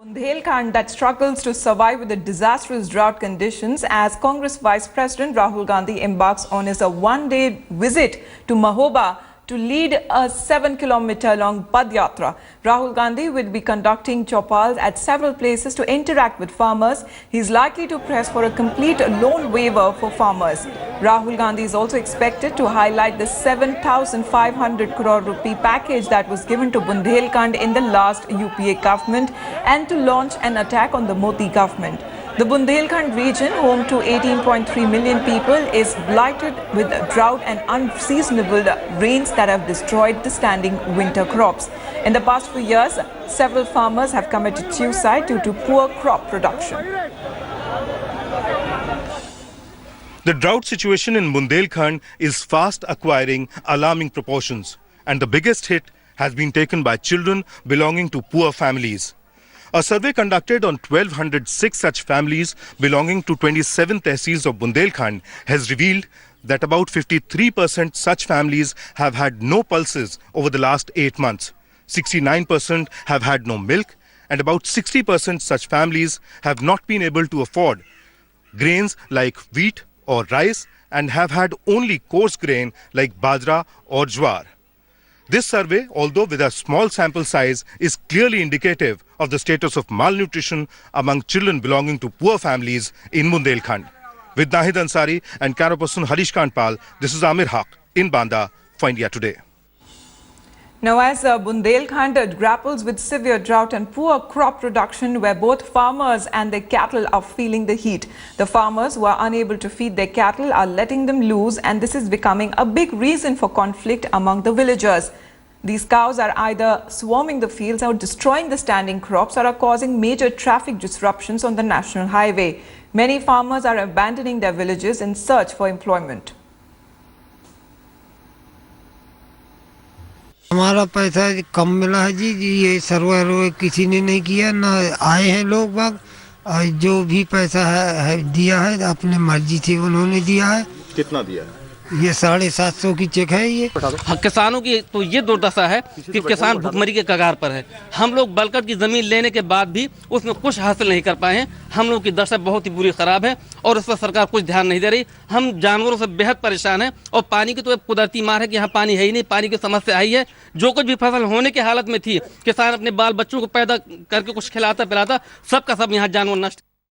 Bundelkhand that struggles to survive with the disastrous drought conditions as Congress Vice President Rahul Gandhi embarks on his one-day visit to Mahoba to lead a 7-kilometer-long Padyatra. Rahul Gandhi will be conducting chopals at several places to interact with farmers. He is likely to press for a complete loan waiver for farmers. Rahul Gandhi is also expected to highlight the 7,500 crore rupee package that was given to Bundelkhand in the last UPA government and to launch an attack on the Modi government. The Bundelkhand region, home to 18.3 million people, is blighted with drought and unseasonable rains that have destroyed the standing winter crops. In the past few years, several farmers have committed suicide due to poor crop production. The drought situation in Bundelkhand is fast acquiring alarming proportions, and the biggest hit has been taken by children belonging to poor families. A survey conducted on 1,206 such families belonging to 27 tehsils of Bundelkhand has revealed that about 53% such families have had no pulses over the last 8 months. 69% have had no milk, and about 60% such families have not been able to afford grains like wheat or rice and have had only coarse grain like bajra or jwar. This survey, although with a small sample size, is clearly indicative of the status of malnutrition among children belonging to poor families in Bundelkhand. With Nahid Ansari and camera person Harish Kantpal, this is Amir Haq in Banda for India Today. Now, as Bundelkhand grapples with severe drought and poor crop production, where both farmers and their cattle are feeling the heat. The farmers who are unable to feed their cattle are letting them loose, and this is becoming a big reason for conflict among the villagers. These cows are either swarming the fields or destroying the standing crops or are causing major traffic disruptions on the national highway. Many farmers are abandoning their villages in search for employment. हमारा पैसा कम मिला है जी ये सर्वे किसी ने नहीं किया ना आए हैं लोग बाग जो भी पैसा है दिया है अपने मर्जी से उन्होंने दिया है। कितना दिया है? ये 750 की चेक है ये। किसानों की तो ये दुर्दशा है कि किसान भुखमरी के कगार पर है। हम लोग बलकट की जमीन लेने के बाद भी उसमें कुछ हासिल नहीं कर पाए हैं। हम लोग की दशा बहुत ही बुरी खराब है और इस पर सरकार कुछ ध्यान नहीं दे रही। हम जानवरों से बेहद परेशान हैं और पानी की तो कुदरती मार है कि यहाँ पानी है ही नहीं, पानी की समस्या आई है। जो कुछ भी फसल होने की हालत में थी, किसान अपने बाल बच्चों को पैदा करके कुछ खिलाता पिलाता, सबका सब यहाँ जानवर नष्ट।